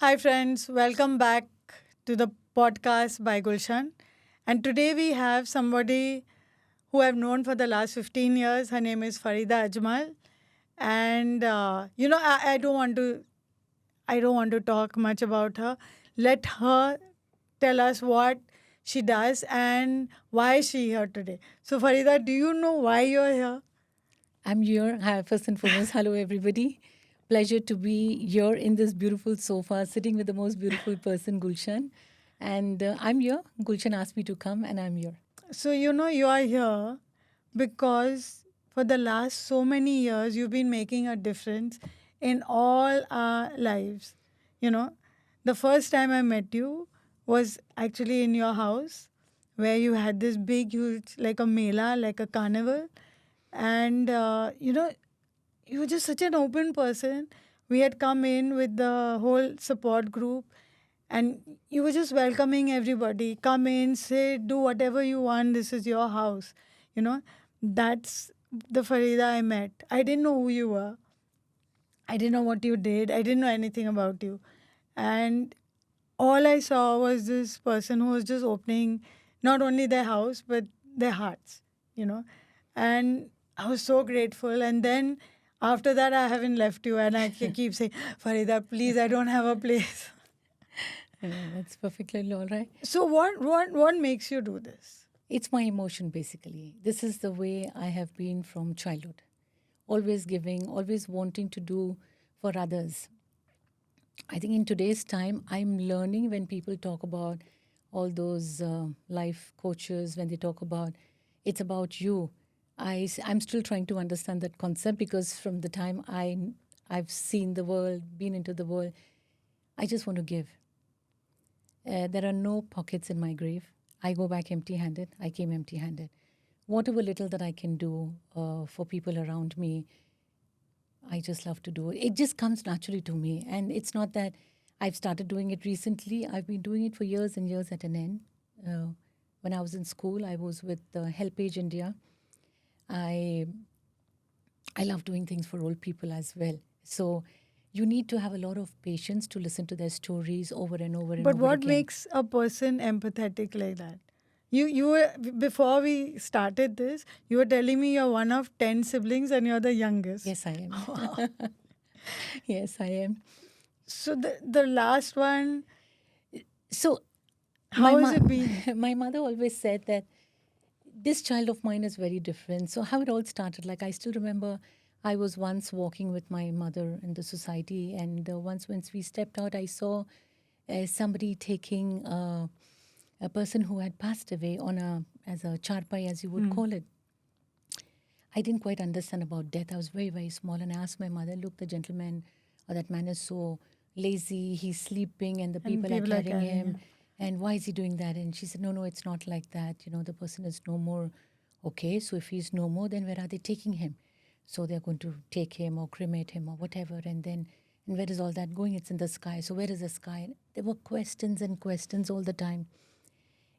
Hi, friends. Welcome back to the podcast by Gulshan. And today we have somebody who I've known for the last 15 years. Her name is Faridah Ajmal. And, I don't want to talk much about her. Let her tell us what she does and why is she here today. So, Farida, do you know why you're here? I'm here. Hi, first and foremost, hello everybody. Pleasure to be here in this beautiful sofa, sitting with the most beautiful person, Gulshan. And I'm here. Gulshan asked me to come, and I'm here. So, you are here because for the last so many years, you've been making a difference in all our lives. You know, the first time I met you was actually in your house where you had this big, huge, like a mela, like a carnival. And, you were just such an open person. We had come in with the whole support group and you were just welcoming everybody. Come in, sit, do whatever you want. This is your house. You know, that's the Farida I met. I didn't know who you were. I didn't know what you did. I didn't know anything about you. And all I saw was this person who was just opening not only their house, but their hearts. And I was so grateful. And then after that, I haven't left you. And I keep saying, Farida, please, I don't have a place. That's perfectly all right. So what makes you do this? It's my emotion, basically. This is the way I have been from childhood. Always giving, always wanting to do for others. I think in today's time, I'm learning when people talk about all those life coaches, when they talk about it's about you. I'm still trying to understand that concept because from the time I've seen the world, been into the world, I just want to give. There are no pockets in my grave. I go back empty handed. I came empty handed. Whatever little that I can do for people around me, I just love to do it. It just comes naturally to me. And it's not that I've started doing it recently. I've been doing it for years and years at an end. When I was in school, I was with HelpAge India. I love doing things for old people as well. So you need to have a lot of patience to listen to their stories over and over and But over what again. makes a person empathetic like that? You were before we started this, you were telling me you're one of 10 siblings and you're the youngest. Yes, I am. Yes, I am. So the last one, So my how has it been? my mother always said that this child of mine is very different. So how it all started, like I still remember I was once walking with my mother in the society, and once we stepped out, I saw somebody taking a person who had passed away on a as a charpai, as you would call it. I didn't quite understand about death. I was very, very small. And I asked my mother, look, the gentleman or that man is so lazy. He's sleeping and the And people are people are carrying carrying him. him. And why is he doing that? And she said, no, it's not like that. The person is no more. Okay, so if he's no more, then where are they taking him? So they're going to take him or cremate him or whatever. And where is all that going? It's in the sky. So where is the sky? There were questions and questions all the time.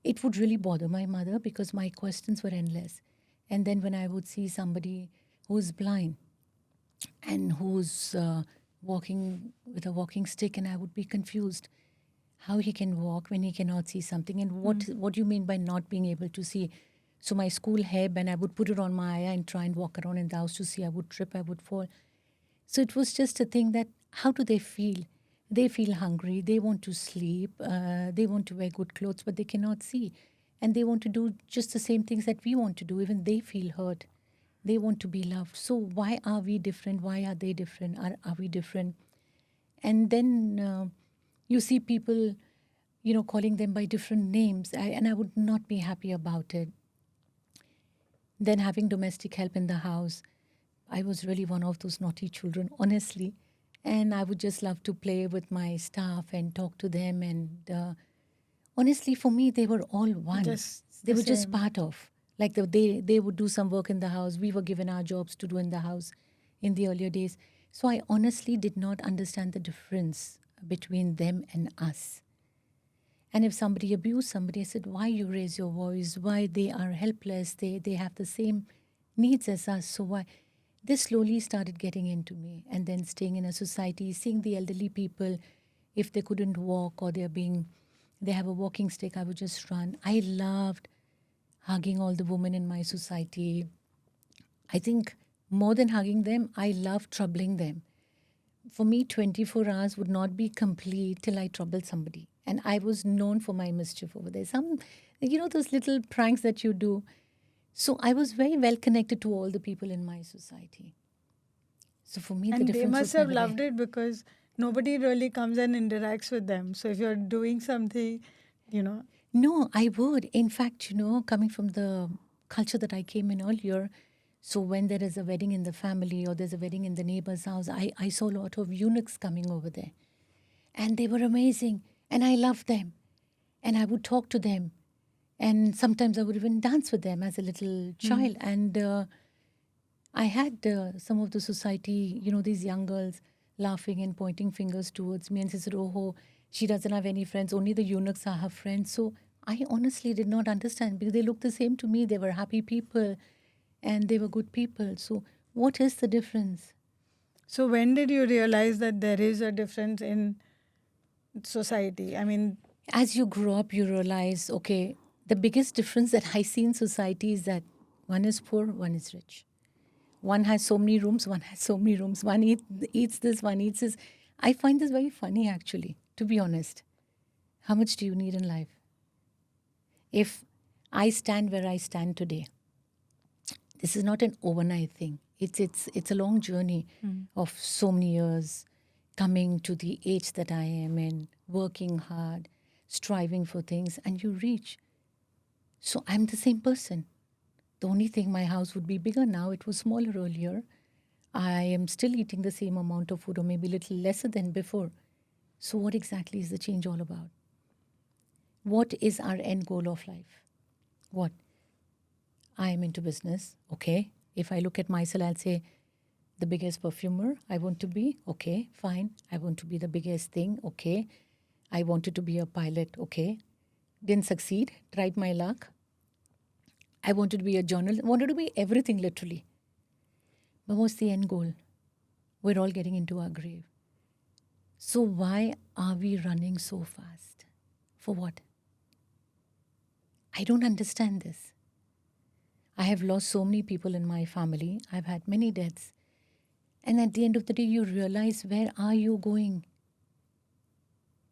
It would really bother my mother because my questions were endless. And then when I would see somebody who's blind and who's walking with a walking stick, and I would be confused how he can walk when he cannot see something, and what do you mean by not being able to see? So my school hair band, I would put it on my eye and try and walk around in the house to see. I would trip, I would fall. So it was just a thing that how do they feel? They feel hungry, they want to sleep, they want to wear good clothes, but they cannot see. And they want to do just the same things that we want to do. Even they feel hurt. They want to be loved. So why are we different? Why are they different? Are we different? And then you see people, calling them by different names. And I would not be happy about it. Then having domestic help in the house, I was really one of those naughty children, honestly. And I would just love to play with my staff and talk to them. And honestly, for me, they were all one. Just They the were just same. part of. Like they would do some work in the house. We were given our jobs to do in the house in the earlier days. So I honestly did not understand the difference between them and us. And if somebody abused somebody, I said, why you raise your voice? Why they are helpless? They have the same needs as us. So why? This slowly started getting into me. And then staying in a society, seeing the elderly people, If they couldn't walk or they have a walking stick, I would just run. I loved hugging all the women in my society. I think more than hugging them, I love troubling them. For me, 24 hours would not be complete till I troubled somebody. And I was known for my mischief over there. Those little pranks that you do. So I was very well connected to all the people in my society. So for me, the And they difference must was have never there. loved it because nobody really comes and interacts with them. So if you're doing something, you know, No, I would. In fact, coming from the culture that I came in earlier, so when there is a wedding in the family or there's a wedding in the neighbor's house, I saw a lot of eunuchs coming over there. And they were amazing. And I loved them. And I would talk to them. And sometimes I would even dance with them as a little child. And I had some of the society, these young girls laughing and pointing fingers towards me and said, oh, she doesn't have any friends. Only the eunuchs are her friends. So I honestly did not understand because they looked the same to me. They were happy people and they were good people. So what is the difference? so when did you realize that there is a difference in society? I mean, As you grow up, you realize, okay, the biggest difference that I see in society is that one is poor, one is rich. One has so many rooms, one has so many rooms. Eats this, one eats this. I find this very funny, actually, to be honest. How much do you need in life? If I stand where I stand today, this is not an overnight thing. It's a long journey of so many years coming to the age that I am in, working hard, striving for things, and you reach. So I'm the same person. The only thing, my house would be bigger now. It was smaller earlier. I am still eating the same amount of food or maybe a little lesser than before. So, what exactly is the change all about? What is our end goal of life? What? I am into business. Okay. If I look at myself, I'll say the biggest perfumer I want to be. Okay, fine. I want to be the biggest thing. Okay. I wanted to be a pilot. Okay. Didn't succeed. Tried my luck. I wanted to be a journalist. Wanted to be everything literally. But what's the end goal? We're all getting into our grave. So why are we running so fast? For what? I don't understand this. I have lost so many people in my family. I've had many deaths. And at the end of the day, you realize, where are you going?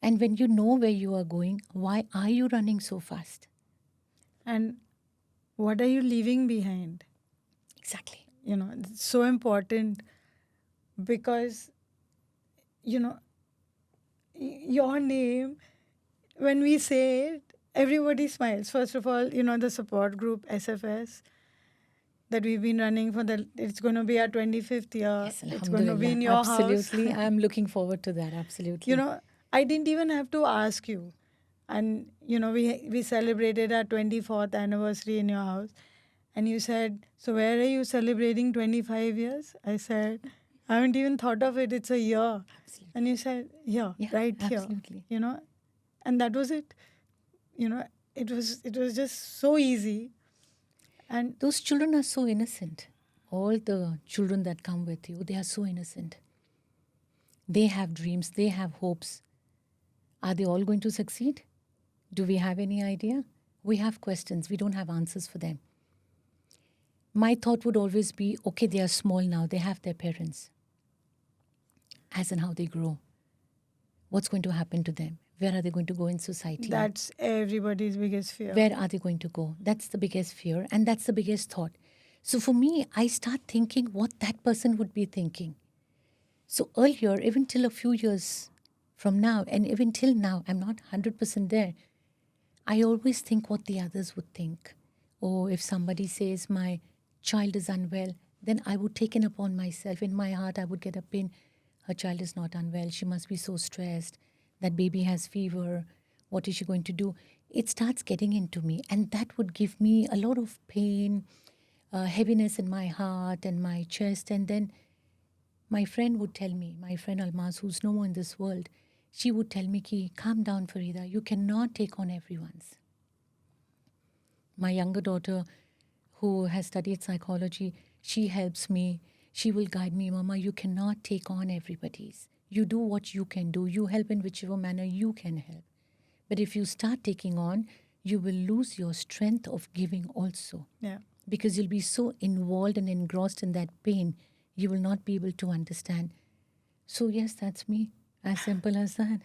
And when you know where you are going, why are you running so fast? and what are you leaving behind? Exactly. It's so important because, you know, your name, when we say it, everybody smiles. First of all, the support group SFS that we've been running it's going to be our 25th year. Yes, It's going to be Alhamdulillah. in your house. Absolutely. I'm looking forward to that. Absolutely. I didn't even have to ask you. And, we celebrated our 24th anniversary in your house. And you said, so where are you celebrating 25 years? I said, I haven't even thought of it. It's a year. Absolutely. And you said, yeah, Yeah, right here. absolutely. And that was it. You know, it was just so easy. And Those children are so innocent. All the children that come with you, they are so innocent. They have dreams, they have hopes. Are they all going to succeed? Do we have any idea? We have questions, we don't have answers for them. My thought would always be, okay, they are small now, they have their parents. As in how they grow, what's going to happen to them? Where are they going to go in society? that's everybody's biggest fear. Where are they going to go? That's the biggest fear and that's the biggest thought. So for me, I start thinking what that person would be thinking. So earlier, even till a few years from now, and even till now, I'm not 100% there. I always think what the others would think. Or if somebody says my child is unwell, then I would take it upon myself. In my heart, I would get a pain. Her child is not unwell. She must be so stressed. That baby has fever. What is she going to do? It starts getting into me. And that would give me a lot of pain, heaviness in my heart and my chest. And then my friend would tell me, my friend Almaz, who's no more in this world, she would tell me, Ki, calm down, Faridah. You cannot take on everyone's. My younger daughter, who has studied psychology, she helps me. She will guide me, Mama, you cannot take on everybody's. You do what you can do. You help in whichever manner you can help. But if you start taking on, you will lose your strength of giving also, Yeah. because you'll be so involved and engrossed in that pain, you will not be able to understand. So, yes, that's me. As simple as that.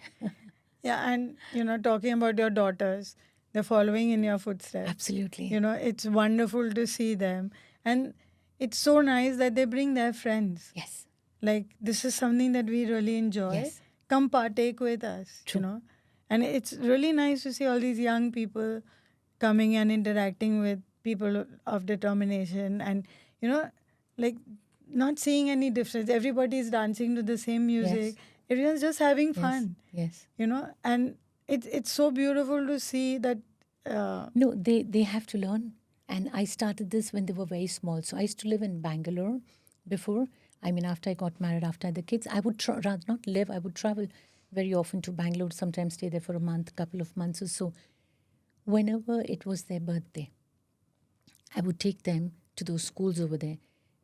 Yeah, and talking about your daughters, they're following in your footsteps. Absolutely. It's wonderful to see them. And it's so nice that they bring their friends. Yes. Like, this is something that we really enjoy. Yes. Come partake with us, True. And it's really nice to see all these young people coming and interacting with people of determination and, like not seeing any difference. Everybody is dancing to the same music. Yes. Everyone's just having Yes. fun, Yes. and it's so beautiful to see that. No, they have to learn. And I started this when they were very small. So I used to live in Bangalore before. I mean, after I got married, after I had the kids, I would rather not live. I would travel very often to Bangalore, sometimes stay there for a month, couple of months or so. Whenever it was their birthday, I would take them to those schools over there,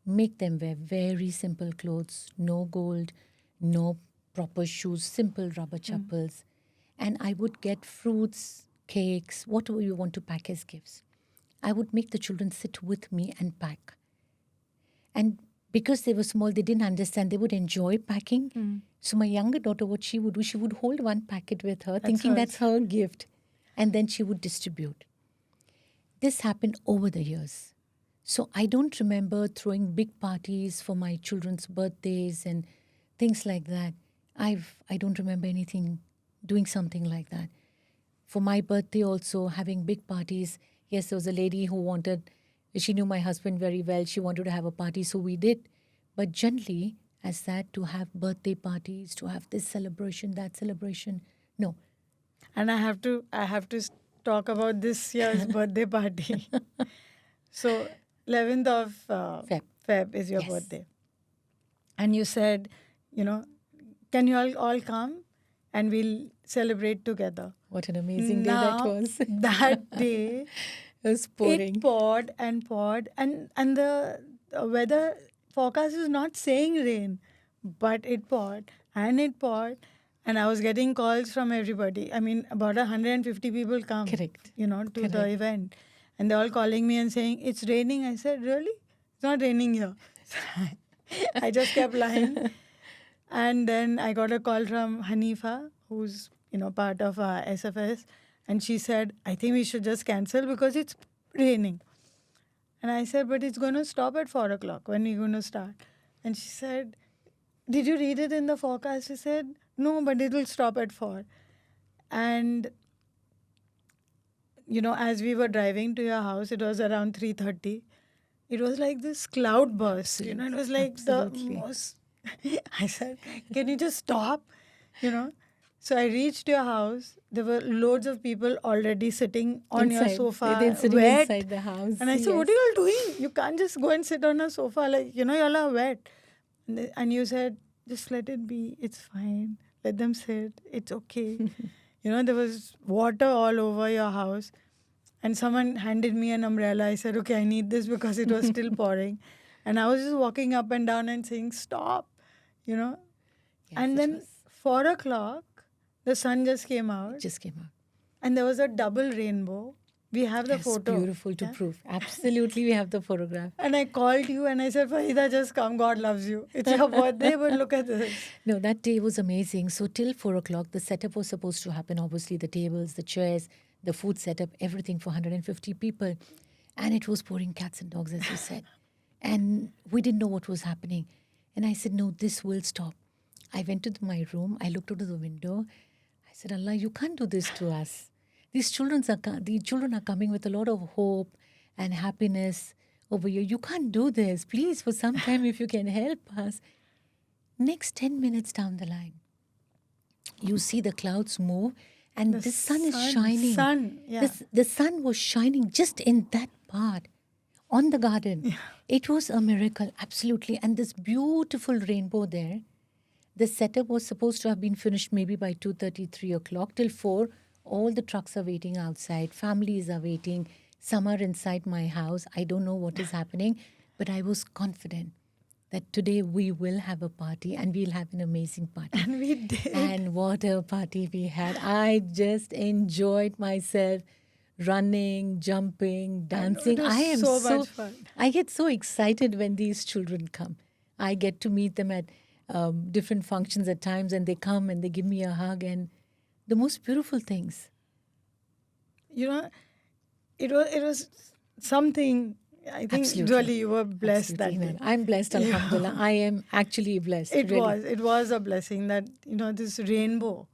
make them wear very simple clothes, no gold, no proper shoes, simple rubber chappals. And I would get fruits, cakes, whatever you want to pack as gifts. I would make the children sit with me and pack. And because they were small, they didn't understand. They would enjoy packing. So my younger daughter, what she would do, she would hold one packet with her, thinking that's her gift. And then she would distribute. This happened over the years. So I don't remember throwing big parties for my children's birthdays and things like that. I don't remember anything doing something like that. For my birthday also, having big parties. Yes, there was a lady who wanted, she knew my husband very well. She wanted to have a party, so we did. But generally, as that, to have birthday parties, to have this celebration, that celebration, no. And I have to talk about this year's birthday party. So 11th of Feb is your Yes. birthday, and you said, can you all come and we'll celebrate together. What an amazing day that Now, was. that day, It was pouring. it poured and poured, and the weather forecast is not saying rain, but it poured and it poured, and I was getting calls from everybody. I mean, about 150 people come, Correct. to the Correct. event, and they're all calling me and saying it's raining. I said, really? It's not raining here. I just kept lying. And then I got a call from Hanifa, who's part of our SFS, and she said, I think we should just cancel because it's raining. And I said, but it's going to stop at 4 o'clock. When are you going to start? And she said, did you read it in the forecast? I said, no, but it will stop at 4. And as we were driving to your house, it was around 3:30. It was like this cloud burst. It was like Absolutely. the most. I said, can you just stop? So I reached your house. There were loads of people already sitting on your Inside. sofa, They're sitting wet. inside the house. And I said, what are you all doing? You can't just go and sit on a sofa. Like, you all are wet. And you said, just let it be. It's fine. Let them sit. It's okay. There was water all over your house. And someone handed me an umbrella. I said, okay, I need this because it was still pouring. And I was just walking up and down and saying, stop, Yes, and it then was. 4 o'clock, the sun just came out. It just came out. And there was a double rainbow. We have the It's photo. beautiful to prove. Absolutely, we have the photograph. And I called you and I said, Faridah, just come. God loves you. It's your birthday, but look at this. No, that day was amazing. So till 4 o'clock, the setup was supposed to happen. Obviously, the tables, the chairs, the food setup, everything for 150 people. And it was pouring cats and dogs, as you said. And we didn't know what was happening. And I said, no, this will stop. I went to my room. I looked out of the window. I said, Allah, you can't do this to us. These children are coming with a lot of hope and happiness over here. You can't do this. Please, for some time, if you can help us. Next 10 minutes down the line, you see the clouds move and the sun is shining. The sun was shining just in that part on the garden. Yeah. It was a miracle, absolutely. And this beautiful rainbow there. The setup was supposed to have been finished maybe by 2:30, 3 o'clock. Till 4, all the trucks are waiting outside. Families are waiting. Some are inside my house. I don't know what is happening, but I was confident that today we will have a party and we'll have an amazing party. And we did. And what a party we had. I just enjoyed myself running, jumping, I know, it dancing. was so much fun. I get so excited when these children come. I get to meet them at different functions at times, and they come and they give me a hug and the most beautiful things. You know, it was something. I think Absolutely. really you were blessed Absolutely, that day. I'm blessed, alhamdulillah. I am actually blessed. It really. it was a blessing that this rainbow.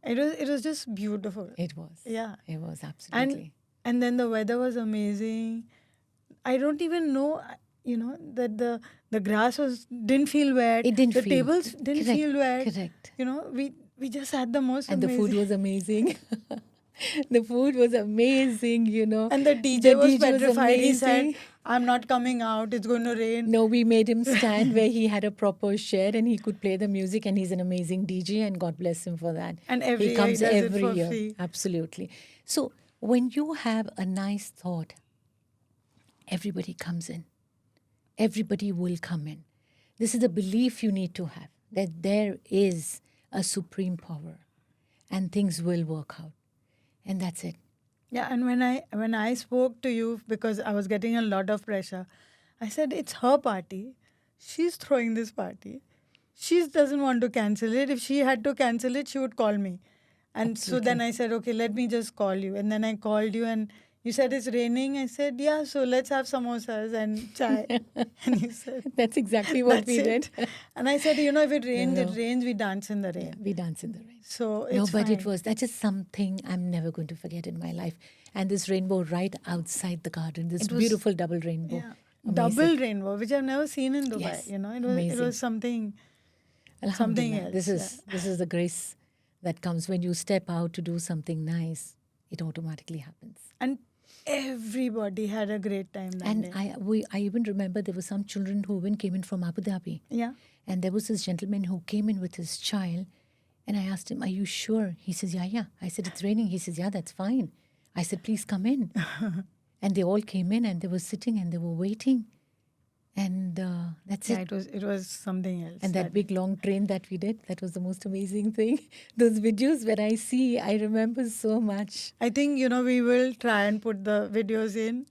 It was just beautiful. It was. Yeah. It was absolutely. And then the weather was amazing. I don't even know, that the grass didn't feel wet. It didn't the feel- tables didn't correct, feel wet. correct. We just had the most And the amazing. food was amazing. The food was amazing. And the DJ was DJ petrified. He said, amazing. "I'm not coming out. It's going to rain." No, we made him stand where he had a proper chair and he could play the music, and he's an amazing DJ, and God bless him for that. And every he year comes he does it every for year. free. Absolutely. So when you have a nice thought, everybody comes in. Everybody will come in. This is the belief you need to have, that there is a supreme power and things will work out. And that's it. Yeah, and when I spoke to you, because I was getting a lot of pressure, I said it's her party. She's throwing this party. She doesn't want to cancel it. If she had to cancel it, she would call me. And so then I said, okay, let me just call you. And then I called you and you said it's raining. I said, yeah, so let's have samosas and chai. And you said, That's exactly what we "That's it." did. And I said, if it rains, No. it rains. We dance in the rain. We dance in the rain. So No, it's but fine. it was, that is something I'm never going to forget in my life. And this rainbow right outside the garden, this It was- beautiful double rainbow. Yeah. Amazing. Double rainbow, which I've never seen in Dubai. Yes, It was amazing. something Alhamdulillah. else. This is the grace that comes when you step out to do something nice. It automatically happens. And everybody had a great time that And day. I even remember there were some children who even came in from Abu Dhabi. Yeah. And there was this gentleman who came in with his child. And I asked him, are you sure? He says, yeah. I said, it's raining. He says, yeah, that's fine. I said, please come in. And they all came in and they were sitting and they were waiting. And that's Yeah, it. it was something else. And that big long train that we did, that was the most amazing thing. Those videos where I see, I remember so much. I think, we will try and put the videos in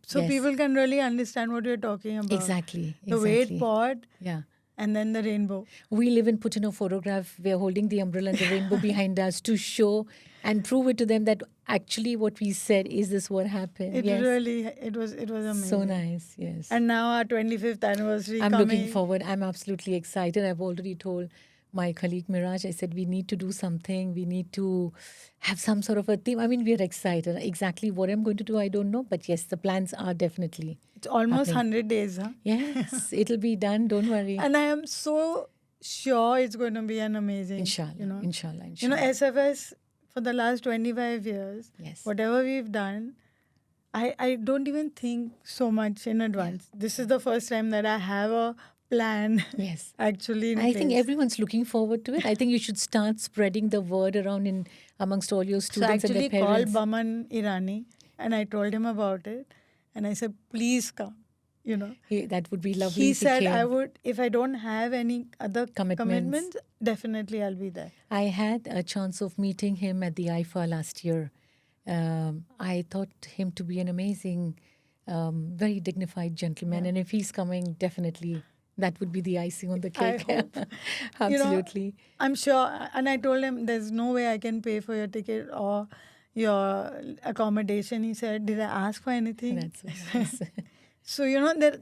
so Yes. people can really understand what you're talking about. Exactly. The way it exactly. poured Yeah. and then the rainbow. We live and put in a photograph. We're holding the umbrella and the rainbow behind us to show and prove it to them that actually what we said is this what happened. It Yes. really, it was amazing. So nice. Yes. And now our 25th anniversary I'm coming. looking forward. I'm absolutely excited. I've already told my colleague Miraj, I said, we need to do something. We need to have some sort of a theme. I mean, we're excited. Exactly what I'm going to do, I don't know. But yes, the plans are definitely. It's almost happening. 100 days, huh? Yes, it'll be done. Don't worry. And I am so sure it's going to be an amazing. Inshallah. Inshallah. SFS for the last 25 years, Yes. whatever we've done, I don't even think so much in advance. This is the first time that I have a plan Yes. actually in I think place. everyone's looking forward to it. I think you should start spreading the word around in amongst all your So I students and actually their called parents. Baman Irani and I told him about it. And I said, please come. That would be lovely. He if he said, came. I would, if I don't have any other Commitments. commitments, definitely I'll be there. I had a chance of meeting him at the IFA last year. I thought him to be an amazing, very dignified gentleman. And if he's coming, definitely that would be the icing on the I cake. hope. Absolutely. I'm sure. And I told him, there's no way I can pay for your ticket or your accommodation. He said, did I ask for anything? That's so nice. So,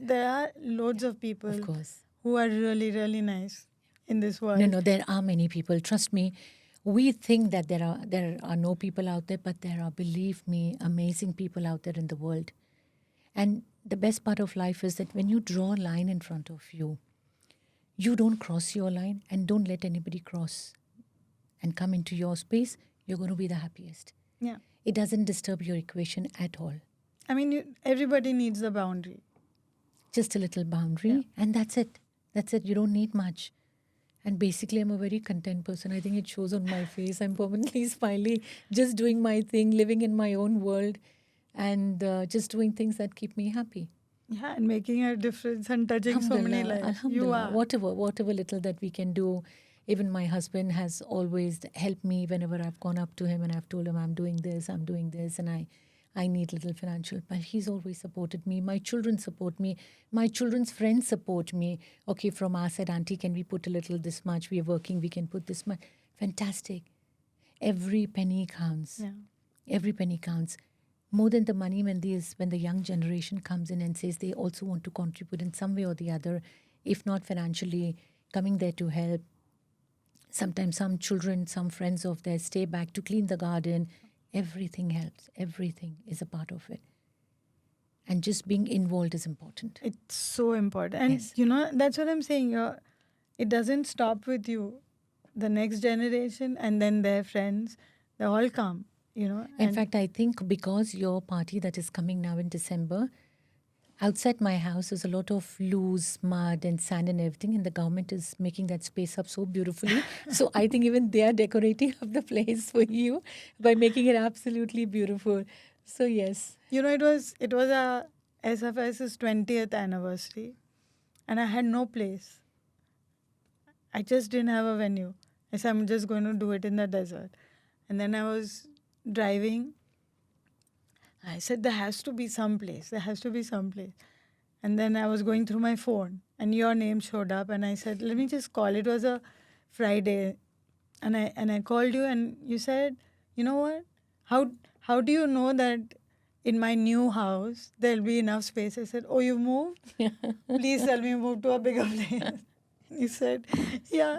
there are loads of people Of course. who are really, really nice in this world. No, there are many people. Trust me. We think that there are no people out there, but there are, believe me, amazing people out there in the world. And the best part of life is that when you draw a line in front of you, you don't cross your line and don't let anybody cross and come into your space. You're going to be the happiest. Yeah. It doesn't disturb your equation at all. I mean, everybody needs a boundary. Just a little boundary, and that's it. That's it. You don't need much. And basically, I'm a very content person. I think it shows on my face. I'm permanently smiling, just doing my thing, living in my own world, and just doing things that keep me happy. Yeah, and making a difference and touching so many Alhamdulillah, lives. You Alhamdulillah. are. Whatever little that we can do. Even my husband has always helped me whenever I've gone up to him and I've told him I'm doing this, and I need little financial. But he's always supported me. My children support me. My children's friends support me. Okay, from our side, Auntie, can we put a little this much? We are working. We can put this much. Fantastic. Every penny counts. Yeah. Every penny counts. More than the money when the young generation comes in and says they also want to contribute in some way or the other, if not financially, coming there to help. Sometimes some children, some friends of theirs stay back to clean the garden. Everything helps. Everything is a part of it. And just being involved is important. It's so important. And Yes. that's what I'm saying. It doesn't stop with you. The next generation and then their friends, they all come, In and fact, I think because your party that is coming now in December, outside my house is a lot of loose mud and sand and everything, and the government is making that space up so beautifully. So I think even they are decorating up the place for you by making it absolutely beautiful. So yes, it was a SFS's 20th anniversary, and I had no place. I just didn't have a venue. I said I'm just going to do it in the desert, and then I was driving. I said there has to be some place. There has to be some place. And then I was going through my phone, and your name showed up, and I said, "Let me just call." It was a Friday, and I called you, and you said, "You know what? How do you know that in my new house there'll be enough space?" I said, "Oh, you moved? Please tell me move to a bigger place." You said, "Yeah,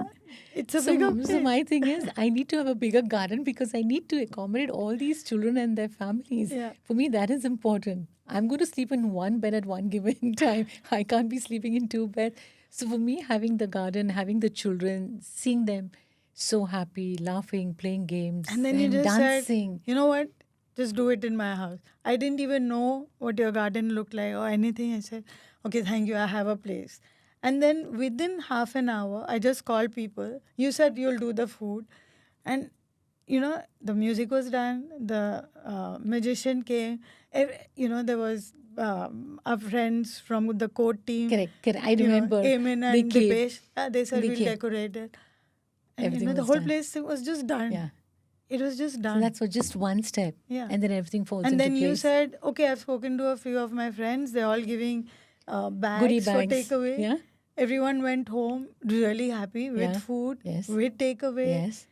it's a bigger so place." my thing is, I need to have a bigger garden because I need to accommodate all these children and their families. Yeah. For me, that is important. I'm going to sleep in one bed at one given time. I can't be sleeping in two beds. So for me, having the garden, having the children, seeing them so happy, laughing, playing games, And then you and just said, dancing. "You know what? Just do it in my house." I didn't even know what your garden looked like or anything. I said, "Okay, thank you. I have a place." And then within half an hour, I just called people. You said you'll do the food. And, the music was done. The magician came. There was our friends from the court team, Correct, correct. I remember Amin they and came. Dipesh. They said They we'll came. decorate it. And, Everything the was whole done. place was just done. Yeah. It was just So done. that's for just one step. Yeah. And then everything falls And into then you place. said, "Okay, I've spoken to a few of my friends. They're all giving Goodie bags for bags. takeaway." Yeah. Everyone went home really happy with Yeah. food, Yes. with takeaway. Yes.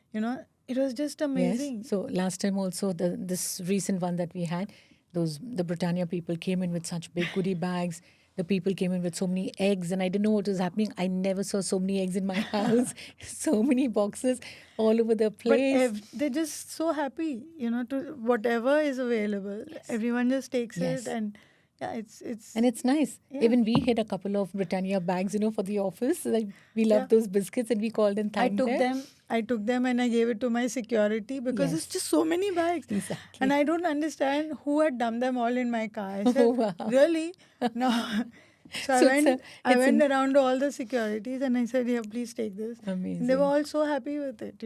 It was just Yes. amazing. So last time also this recent one that we had, the Britannia people came in with such big goodie bags. The people came in with so many eggs, and I didn't know what was happening. I never saw so many eggs in my house. So many boxes all over the But place. they're just so happy, to whatever is available. Everyone just takes Yes. it, and yeah, it's And it's nice. yeah. Even we hid a couple of Britannia bags, for the office. Like we Yeah. love those biscuits, and we called and I thanked took them. them. I took them and I gave it to my security because it's Yes. just so many bags. Exactly. And I don't understand who had dumped them all in my car. I Oh, said, wow. "Really? No." So So it's I it's went an around to all the securities and I said, "Yeah, please take this." And they were amazing. all so happy with it.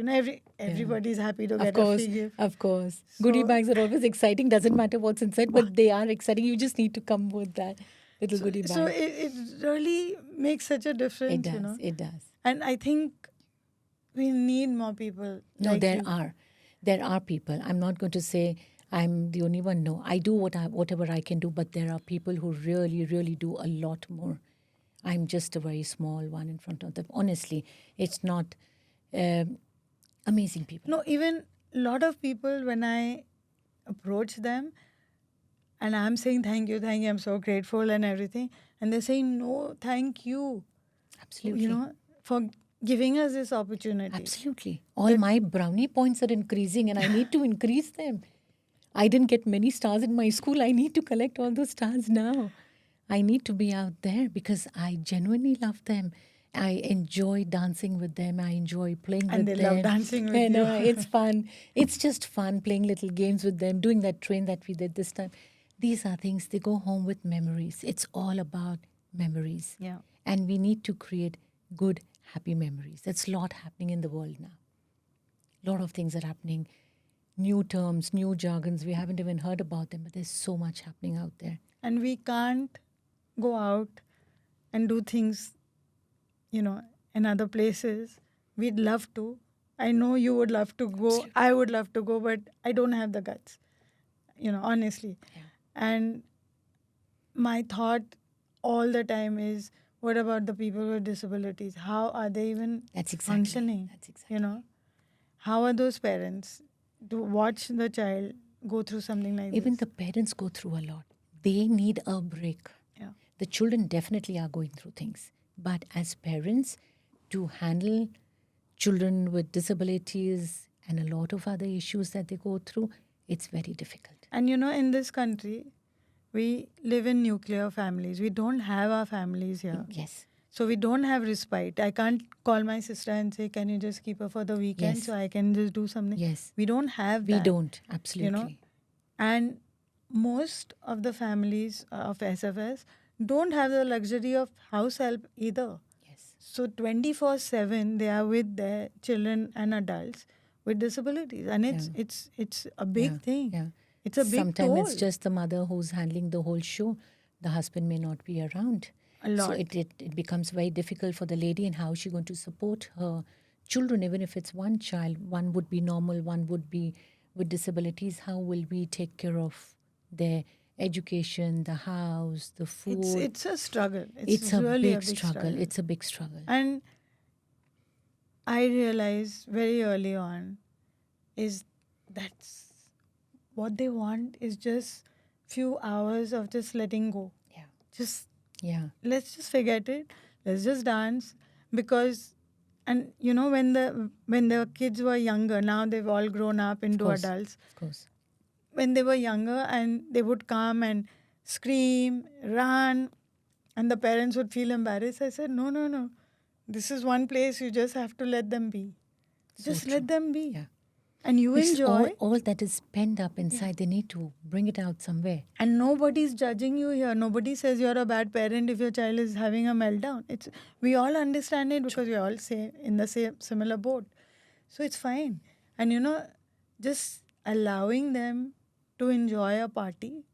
Everybody's happy to Of get a course, free gift. of course. Goodie So, bags are always exciting. Doesn't matter what's inside, but they are exciting. You just need to come with that little so, goodie so bag. it really makes such a It difference. does. It does. And I think we need more people No, like you. there are people. I'm not going to say I'm the only one. No, I do whatever I can do, but there are people who really, really do a lot more. I'm just a very small one in front of them. Honestly, it's not amazing people. No, even a lot of people, when I approach them and I'm saying thank you, I'm so grateful and everything, and they're saying no, thank you, Absolutely. for giving us this opportunity. Absolutely. All my brownie points are increasing and I need to increase them. I didn't get many stars in my school. I need to collect all those stars now. I need to be out there because I genuinely love them. I enjoy dancing with them. I enjoy playing And with they them. love dancing with And you. it's fun. It's just fun playing little games with them, doing that train that we did this time. These are things, they go home with memories. It's all about memories. Yeah. And we need to create good, happy memories. That's a lot happening in the world now. A lot of things are happening. New terms, new jargons. We haven't even heard about them, but there's so much happening out there. And we can't go out and do things, in other places. We'd love to. I know you would love to go. Absolutely. I would love to go, but I don't have the guts, honestly. Yeah. And my thought all the time is, what about the people with disabilities? How are they even That's exactly. functioning? That's exactly. How are those parents to watch the child go through something like Even this? the parents go through a lot. They need a break. Yeah. The children definitely are going through things. But as parents, to handle children with disabilities and a lot of other issues that they go through, it's very difficult. And in this country, we live in nuclear families. We don't have our families here. Yes. So we don't have respite. I can't call my sister and say, can you just keep her for the weekend Yes. so I can just do something? Yes. We don't have We that. don't. Absolutely. And most of the families of SFS don't have the luxury of house help either. Yes. So 24/7 they are with their children and adults with disabilities, and it's a big thing. Yeah. It's a big Sometimes toll. it's just the mother who's handling the whole show. The husband may not be around. A lot. So it becomes very difficult for the lady, and how is she going to support her children, even if it's one child. One would be normal, one would be with disabilities. How will we take care of their education, the house, the food? It's a struggle. It's really a big struggle. It's a big struggle. And I realized very early on is that's what they want is just few hours of just letting go. Yeah. Just Yeah. let's just forget it. Let's just dance because and when the kids were younger, now they've all grown up into adults. Of course. When they were younger and they would come and scream, run, and the parents would feel embarrassed. I said, no. This is one place you just have to let them be. Just let them be. Yeah. And you It's enjoy. all that is pent up inside. They need to bring it out somewhere. And nobody's judging you here. Nobody says you're a bad parent if your child is having a meltdown. We all understand it because we're all in the same similar boat. So it's fine. And just allowing them to enjoy a party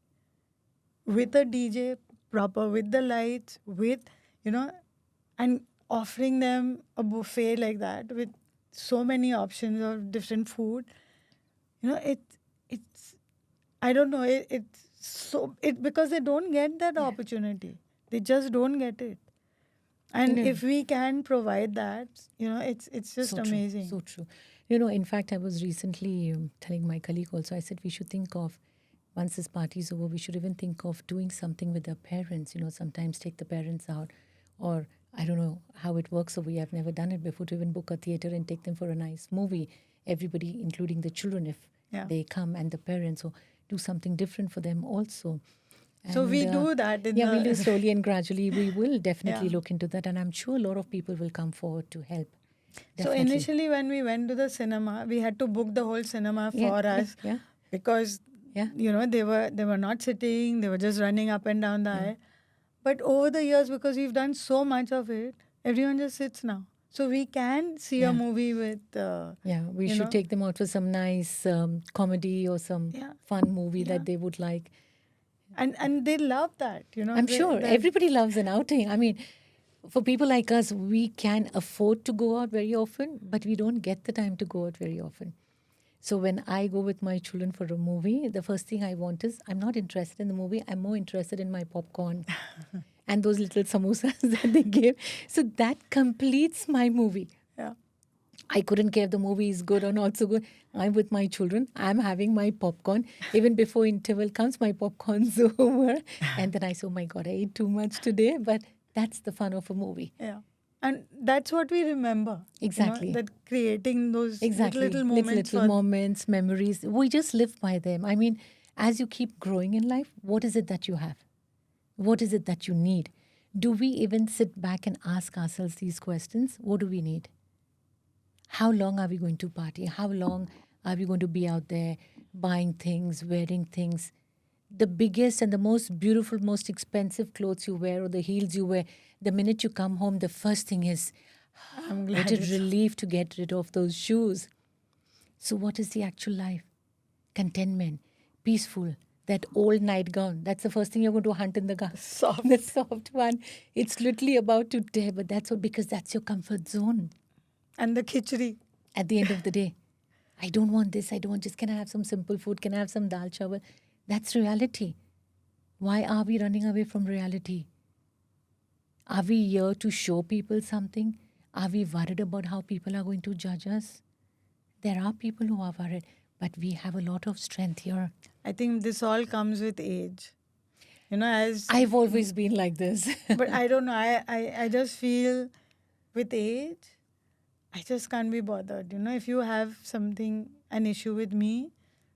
with a DJ proper, with the lights, and offering them a buffet like that with so many options of different food. It's I don't know. It's so because they don't get that opportunity. They just don't get it. And if we can provide that, it's just So amazing. True, so true. In fact, I was recently telling my colleague also, I said we should think of, once this party is over, we should even think of doing something with their parents. Sometimes take the parents out, or I don't know how it works. So we have never done it before, to even book a theater and take them for a nice movie. Everybody, including the children, if they come, and the parents, so do something different for them also. So we do that. We'll do slowly and gradually. We will definitely look into that, and I'm sure a lot of people will come forward to help. So initially, when we went to the cinema, we had to book the whole cinema for us because they were not sitting; they were just running up and down the aisle. But over the years, because we've done so much of it, everyone just sits now. So we can see a movie with. We should take them out for some nice comedy or some fun movie that they would like. And they love that, I'm sure everybody loves an outing. I mean, for people like us, we can afford to go out very often, but we don't get the time to go out very often. So when I go with my children for a movie, the first thing I want is, I'm not interested in the movie. I'm more interested in my popcorn and those little samosas that they give. So that completes my movie. Yeah. I couldn't care if the movie is good or not so good. I'm with my children. I'm having my popcorn. Even before interval comes, my popcorn's over. And then I say, oh my God, I ate too much today. But that's the fun of a movie. Yeah. And that's what we remember. Exactly. That creating those little moments. Little moments, memories. We just live by them. I mean, as you keep growing in life, what is it that you have? What is it that you need? Do we even sit back and ask ourselves these questions? What do we need? How long are we going to party? How long are we going to be out there buying things, wearing things? The biggest and the most beautiful, most expensive clothes you wear, or the heels you wear, the minute you come home, the first thing is, I'm glad what a relief to get rid of those shoes. So what is the actual life? Contentment, peaceful, That old nightgown. That's the first thing you're going to hunt in the garden. Soft. The soft one. It's literally about to tear, but that's what, because that's your comfort zone And the khichdi. at the end of the day. I don't want this. I don't want just, can I have some simple food? Can I have some dal chawal? That's reality. Why are we running away from reality? Are we here to show people something? Are we worried about how people are going to judge us? There are people who are worried, but we have a lot of strength here. I think this all comes with age. As I've always been like this. but I don't know. I just feel with age, I just can't be bothered. If you have an issue with me,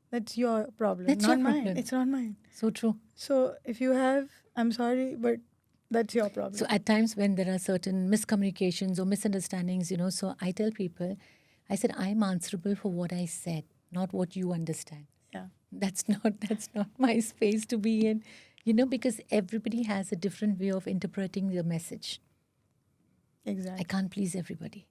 that's your problem, That's not your mine. problem. It's not mine. So true. So if you have, I'm sorry, but that's your problem. So at times when there are certain miscommunications or misunderstandings, so I tell people, I said, I'm answerable for what I said, not what you understand. Yeah, That's not my space to be in, because everybody has a different way of interpreting the message. I exactly. can't please everybody.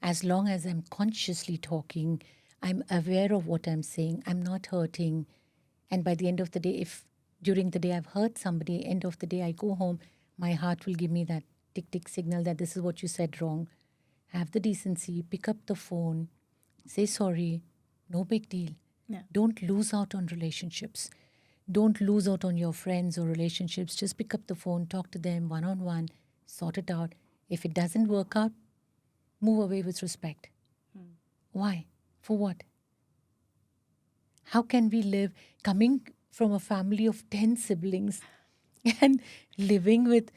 As long as I'm consciously talking, I'm aware of what I'm saying, I'm not hurting. And by the end of the day, if during the day I've hurt somebody, end of the day I go home, my heart will give me that tick tick signal that this is what you said wrong. Have the decency, pick up the phone, say sorry, no big deal. Yeah. Don't lose out on relationships. Don't lose out on your friends or relationships. Just pick up the phone, talk to them one on one, sort it out. If it doesn't work out, move away with respect. Why? For what? How can we live coming from a family of 10 siblings and living with,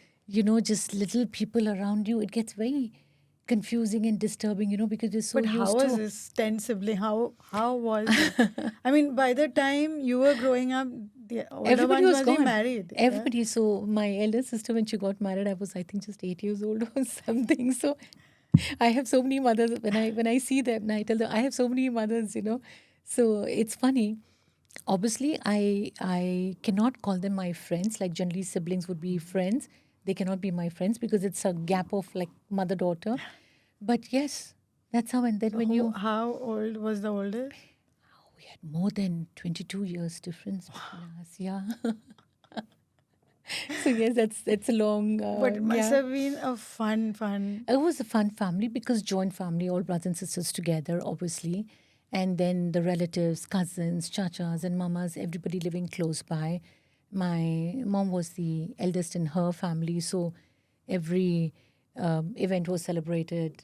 just little people around you? It gets very confusing and disturbing, because we're so But how used was to. this 10 sibling? How was it? I mean, by the time you were growing up, the older Everybody ones was must be gone. married. yeah? Everybody. So my elder sister, when she got married, I was, I think, just 8 years old or something. So I have so many mothers. When I see them, I tell them I have so many mothers. So it's funny. Obviously, I cannot call them my friends. Like generally, siblings would be friends. They cannot be my friends because it's a gap of like mother daughter. But yes, that's how. And then when you How old was the oldest? we had more than 22 years difference between us. Yeah. So yes, that's a long. But it must Yeah. have been a fun. It was a fun family because joint family, all brothers and sisters together, obviously. And then the relatives, cousins, chachas and mamas, everybody living close by. My mom was the eldest in her family, so every event was celebrated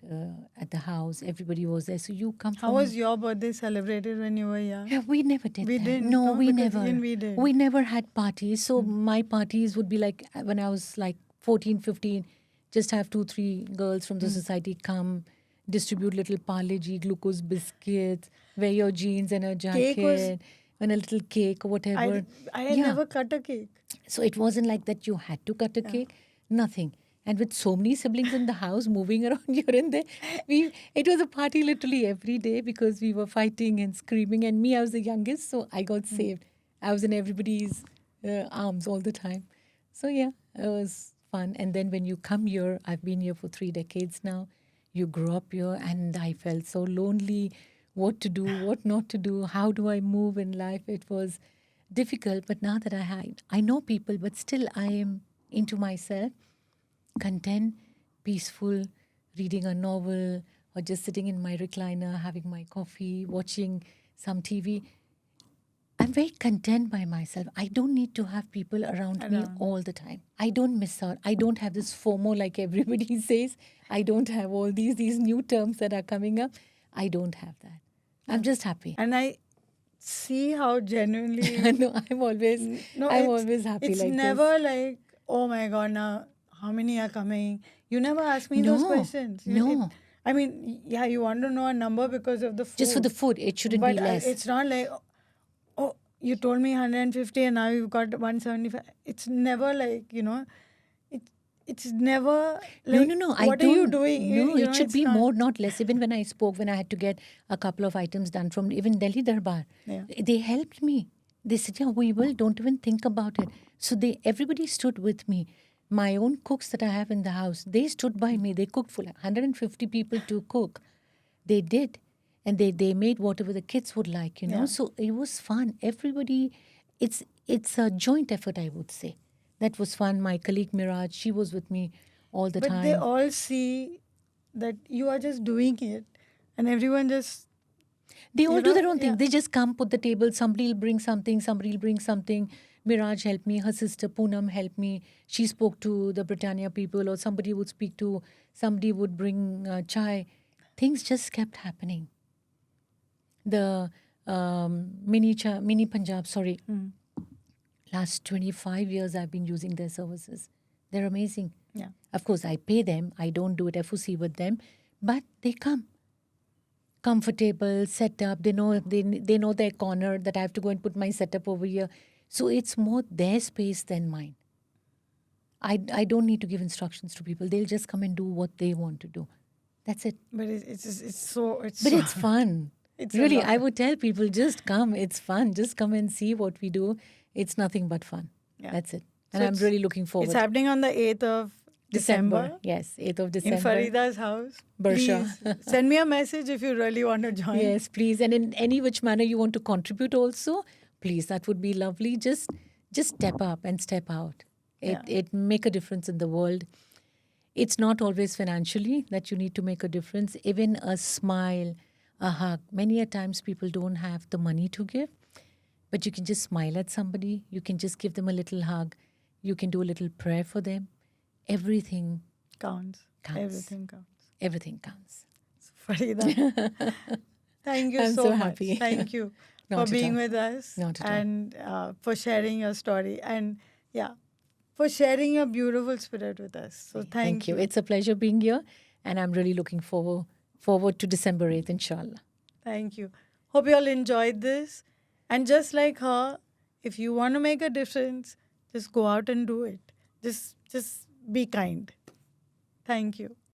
at the house. Everybody was there. So you come How from. was your birthday celebrated when you were young? Yeah, we never did We that. didn't, No, no, we because never. even we did. We never had parties. So my parties would be like when I was like 14, 15, just have 2, 3 girls from the society come, distribute little Parle G glucose biscuits, wear your jeans and a Cake was- jacket, and a little cake or whatever. I had Yeah. never cut a cake. So it wasn't like that you had to cut a cake, nothing. And with so many siblings in the house moving around here and there, it was a party literally every day because we were fighting and screaming. And me, I was the youngest, so I got saved. I was in everybody's arms all the time. So yeah, it was fun. And then when you come here, I've been here for 3 decades now. You grow up here, and I felt so lonely. What to do, what not to do, how do I move in life? It was difficult, but now that I know people, but still I am into myself, content, peaceful, reading a novel, or just sitting in my recliner, having my coffee, watching some TV. I'm very content by myself. I don't need to have people around me all the time. I don't miss out. I don't have this FOMO like everybody says. I don't have all these new terms that are coming up. I don't have that. I'm just happy. And I see how genuinely. No, I'm always happy It's like never this. like, oh my God, now how many are coming? You never ask me those No, questions. no. I mean, yeah, you want to know a number because of the food. Just for the food, it shouldn't but be less. It's not like, oh, you told me 150 and now you've got 175. It's never like, it's never like, No. what are you doing? No, it should it's be not- more, not less. Even when I spoke, when I had to get a couple of items done from even Delhi Darbar, Yeah. they helped me. They said, "Yeah, we will. Don't even think about it." So everybody stood with me. My own cooks that I have in the house, they stood by me. They cooked for like 150 people to cook. They did, and they made whatever the kids would like, Yeah. So it was fun. Everybody, it's it's a joint effort, I would say. That was fun. My colleague Miraj, she was with me all the But they time. all see that you are just doing it, and everyone just, They all do their own yeah. thing. They just come, put the table. Somebody will bring something. Somebody will bring something. Miraj helped me. Her sister Poonam helped me. She spoke to the Britannia people, or somebody would speak to. Somebody would bring chai. Things just kept happening. The mini Punjab. Sorry, last 25 years I've been using their services. They're amazing. Yeah. Of course, I pay them. I don't do it FOC with them, but they come comfortable, set up. They know their corner that I have to go and put my setup over here. So it's more their space than mine. I don't need to give instructions to people. They'll just come and do what they want to do. That's it. But it's But so, it's fun. it's a Really, lot. I would tell people just come. It's fun. Just come and see what we do. It's nothing but fun. Yeah. That's it. So And I'm it's- really looking forward. It's happening on the 8th of December. Yes, 8th of In December. Farida's house. Barsha. Please send me a message if you really want to join. Yes, please. And in any which manner you want to contribute also, please, that would be lovely. Just step up and step out. It make a difference in the world. It's not always financially that you need to make a difference. Even a smile, a hug. Many a times people don't have the money to give, but you can just smile at somebody. You can just give them a little hug. You can do a little prayer for them. Everything Counts. Counts. Everything counts. Everything counts. Farida, thank you I'm so so much. happy. Thank you Not for at being all. with us Not at all. and for sharing your story and for sharing your beautiful spirit with us. So thank you. It's a pleasure being here, and I'm really looking forward to December 8th, inshallah. Thank you. Hope you all enjoyed this. And just like her, if you want to make a difference, just go out and do it. Just be kind. Thank you.